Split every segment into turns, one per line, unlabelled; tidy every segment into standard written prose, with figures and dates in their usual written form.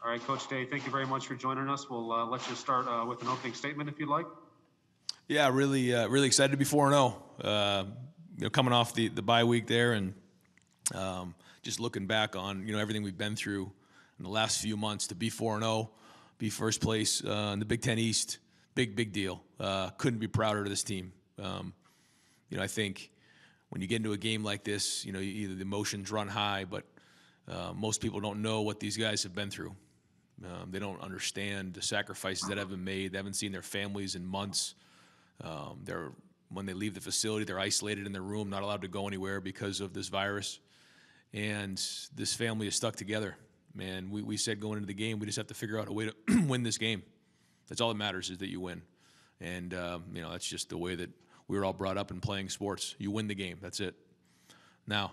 All right, Coach Day, thank you very much for joining us. We'll let you start with an opening statement if you'd like.
Yeah, really excited to be 4-0. Coming off the bye week there, and just looking back on everything we've been through in the last few months, to be 4-0, be first place in the Big Ten East, big deal. Couldn't be prouder of this team. I think when you get into a game like this, either the emotions run high, but most people don't know what these guys have been through. They don't understand the sacrifices that have been made. They haven't seen their families in months. When they leave the facility, they're isolated in their room, not allowed to go anywhere because of this virus. And this family is stuck together. Man, we said going into the game, we just have to figure out a way to win this game. That's all that matters, is that you win. And, that's just the way that we were all brought up in playing sports. You win the game. That's it. Now,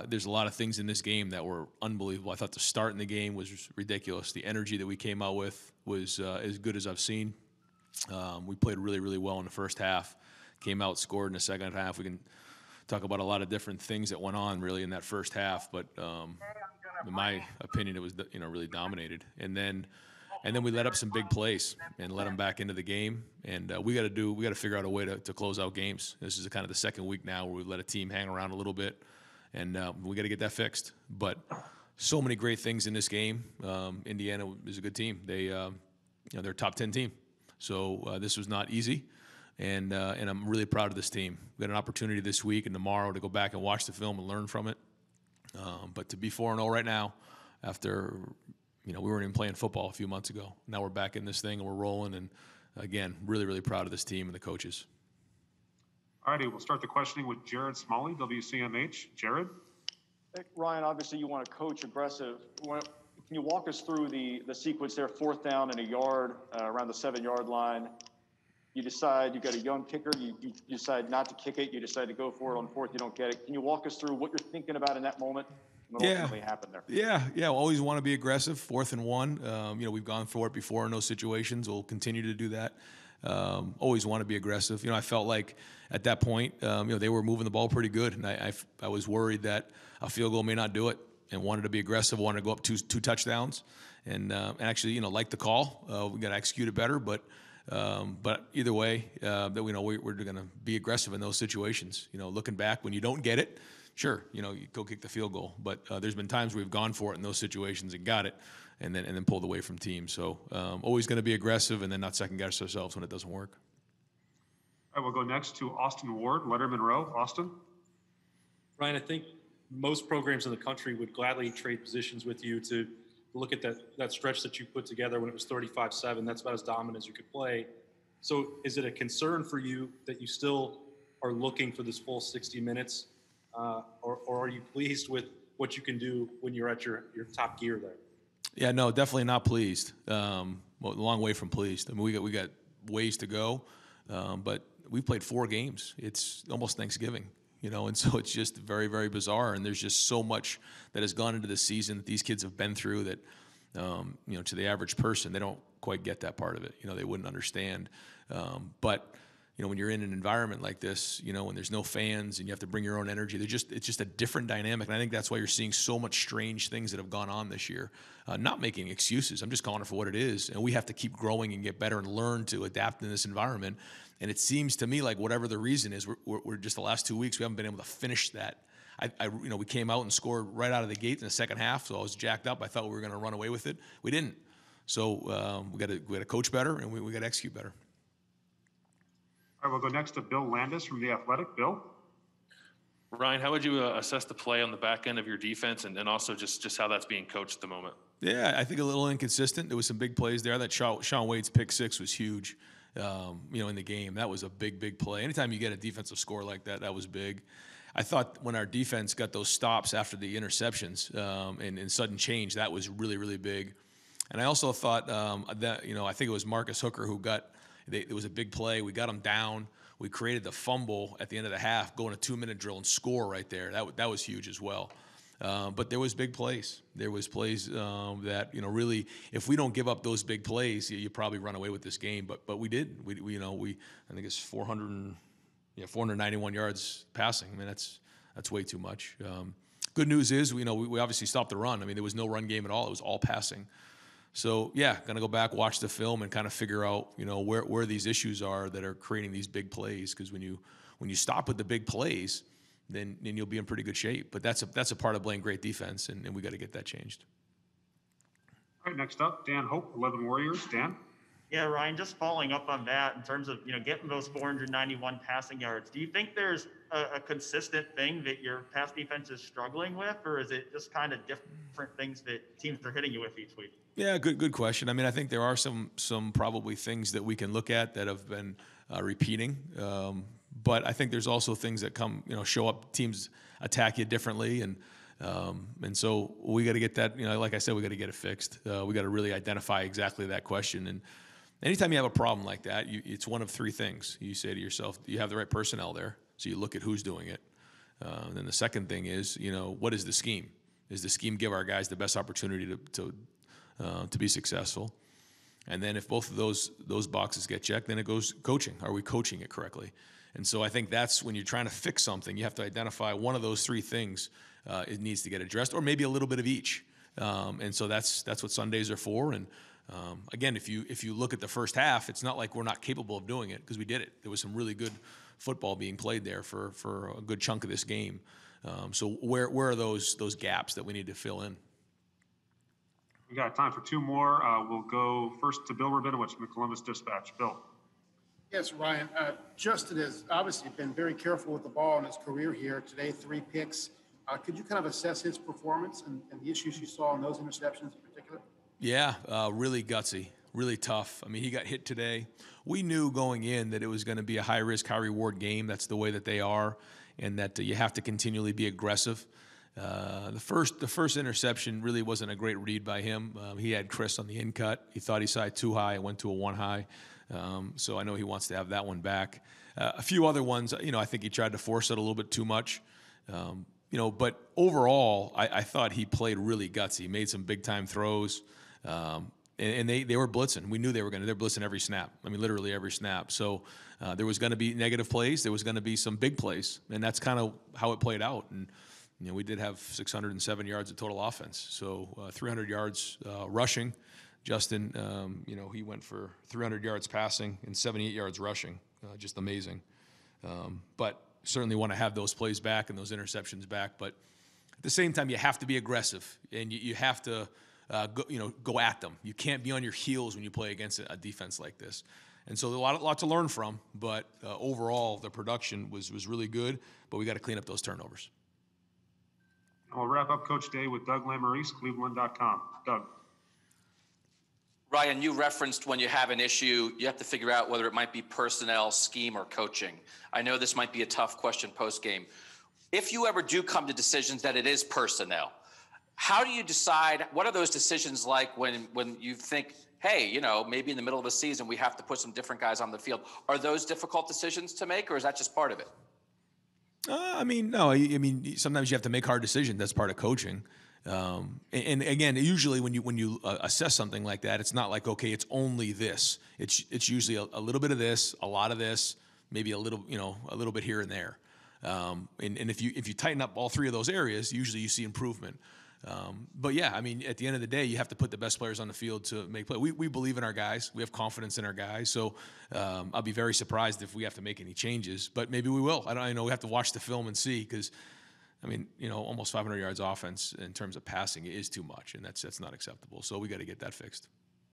there's a lot of things in this game that were unbelievable. I thought the start in the game was ridiculous. The energy that we came out with was as good as I've seen. We played really well in the first half. Came out, scored in the second half. We can talk about a lot of different things that went on really in that first half, but in my opinion, it was really dominated. And then we let up some big plays and let them back into the game. And we got to figure out a way to close out games. This is kind of the second week now where we let a team hang around a little bit, and we got to get that fixed. But so many great things in this game. Indiana is a good team. They're a top 10 team. So this was not easy, and I'm really proud of this team. We got an opportunity this week and tomorrow to go back and watch the film and learn from it. But to be 4-0 right now, after we weren't even playing football a few months ago. Now we're back in this thing and we're rolling. And again, really proud of this team and the coaches.
All righty, we'll start the questioning with Jared Smalley, WCMH. Jared?
Hey, Ryan, obviously you want to coach aggressive. Can you walk us through the sequence there, 4th down and a yard around the 7-yard line? You decide you've got a young kicker. You decide not to kick it. You decide to go for it on 4th. You don't get it. Can you walk us through what you're thinking about in that moment? What ultimately happened there?
Yeah. Always want to be aggressive. 4th and 1. We've gone for it before in those situations. We'll continue to do that. Always want to be aggressive. I felt like at that point, they were moving the ball pretty good, and I was worried that a field goal may not do it, and wanted to be aggressive. Wanted to go up two touchdowns, and actually, like the call. We got to execute it better, but either way, that we know we're going to be aggressive in those situations. Looking back, when you don't get it, sure, you go kick the field goal. But there's been times we've gone for it in those situations and got it, and then pulled away from teams. So always going to be aggressive, and then not second guess ourselves when it doesn't work.
All right, we'll go next to Austin Ward, Letterman Row. Austin.
Ryan, I think most programs in the country would gladly trade positions with you to look at that stretch that you put together when it was 35-7. That's about as dominant as you could play. So is it a concern for you that you still are looking for this full 60 minutes, or are you pleased with what you can do when you're at your top gear there?
Yeah, no, definitely not pleased. A long way from pleased. I mean, we got ways to go, but we've played 4 games. It's almost Thanksgiving. And so it's just very, very bizarre. And there's just so much that has gone into the season that these kids have been through that, to the average person, they don't quite get that part of it. They wouldn't understand. But when you're in an environment like this, when there's no fans and you have to bring your own energy, it's just a different dynamic. And I think that's why you're seeing so much strange things that have gone on this year. Not making excuses. I'm just calling it for what it is. And we have to keep growing and get better and learn to adapt in this environment. And it seems to me like whatever the reason is, we're just the last 2 weeks, we haven't been able to finish that. We came out and scored right out of the gate in the second half, so I was jacked up. I thought we were going to run away with it. We didn't. So we got to coach better, and we got to execute better.
All right, we'll go next to Bill Landis from The Athletic. Bill?
Ryan, how would you assess the play on the back end of your defense, and also just how that's being coached at the moment?
Yeah, I think a little inconsistent. There was some big plays there. That Shaun Wade's pick 6 was huge. In the game. That was a big play. Anytime you get a defensive score like that, that was big. I thought when our defense got those stops after the interceptions and sudden change, that was really big. And I also thought that, I think it was Marcus Hooker who it was a big play. We got him down. We created the fumble at the end of the half, go in a 2-minute drill and score right there. That was huge as well. But there was big plays. There was plays that, really, if we don't give up those big plays, you probably run away with this game. But we did. I think it's 491 yards passing. I mean, that's way too much. Good news is, we obviously stopped the run. I mean, there was no run game at all. It was all passing. So yeah, gonna go back, watch the film, and kind of figure out, you know, where these issues are that are creating these big plays. Because when you stop with the big plays, then you'll be in pretty good shape. But that's a part of playing great defense, and we got to get that changed.
All right, next up, Dan Hope, 11 Warriors. Dan?
Yeah, Ryan, just following up on that in terms of, getting those 491 passing yards, do you think there's a consistent thing that your pass defense is struggling with, or is it just kind of different things that teams are hitting you with each week?
Yeah, good question. I mean, I think there are some probably things that we can look at that have been repeating. But I think there's also things that come, show up, teams attack you differently. And so we got to get that, like I said, we got to get it fixed. We got to really identify exactly that question. And anytime you have a problem like that, it's one of three things. You say to yourself, you have the right personnel there. So you look at who's doing it. And then the second thing is, what is the scheme? Does the scheme give our guys the best opportunity to be successful? And then if both of those boxes get checked, then it goes coaching. Are we coaching it correctly? And so I think that's when you're trying to fix something, you have to identify one of those three things it needs to get addressed, or maybe a little bit of each. And so that's what Sundays are for. And again, if you look at the first half, it's not like we're not capable of doing it, because we did it. There was some really good football being played there for a good chunk of this game. So where are those gaps that we need to fill in?
We got time for two more. We'll go first to Bill Rabinowitz from the Columbus Dispatch. Bill.
Yes, Ryan. Justin has obviously been very careful with the ball in his career here. Today, 3 picks. Could you kind of assess his performance and the issues you saw in those interceptions in particular?
Yeah, really gutsy, really tough. I mean, he got hit today. We knew going in that it was going to be a high-risk, high-reward game. That's the way that they are, and that you have to continually be aggressive. The first interception really wasn't a great read by him. He had Chris on the in cut. He thought he saw it too high. It went to a 1 high. So I know he wants to have that one back. A few other ones, I think he tried to force it a little bit too much. But overall, I thought he played really gutsy. He made some big-time throws. And they were blitzing. We knew they're blitzing every snap. I mean, literally every snap. So there was going to be negative plays. There was going to be some big plays. And that's kind of how it played out. And we did have 607 yards of total offense. So 300 yards rushing. Justin, he went for 300 yards passing and 78 yards rushing. Just amazing. But certainly want to have those plays back and those interceptions back. But at the same time, you have to be aggressive, and you have to go at them. You can't be on your heels when you play against a defense like this. And so a lot to learn from. But overall, the production was really good. But we got to clean up those turnovers.
And we'll wrap up Coach Day with Doug Lamarice, Cleveland.com. Doug.
Ryan, you referenced when you have an issue, you have to figure out whether it might be personnel, scheme, or coaching. I know this might be a tough question post-game. If you ever do come to decisions that it is personnel, how do you decide? What are those decisions like when you think, hey, maybe in the middle of the season we have to put some different guys on the field? Are those difficult decisions to make, or is that just part of it?
No. Sometimes you have to make hard decisions. That's part of coaching. And again, usually when you assess something like that, it's not like, okay, it's only this. It's usually a little bit of this, a lot of this, maybe a little bit here and there. And if you tighten up all three of those areas, usually you see improvement. But yeah, at the end of the day, you have to put the best players on the field to make play. We believe in our guys. We have confidence in our guys. So I'll be very surprised if we have to make any changes, but maybe we will. I know we have to watch the film and see, because almost 500 yards offense in terms of passing is too much, and that's not acceptable. So we got to get that fixed.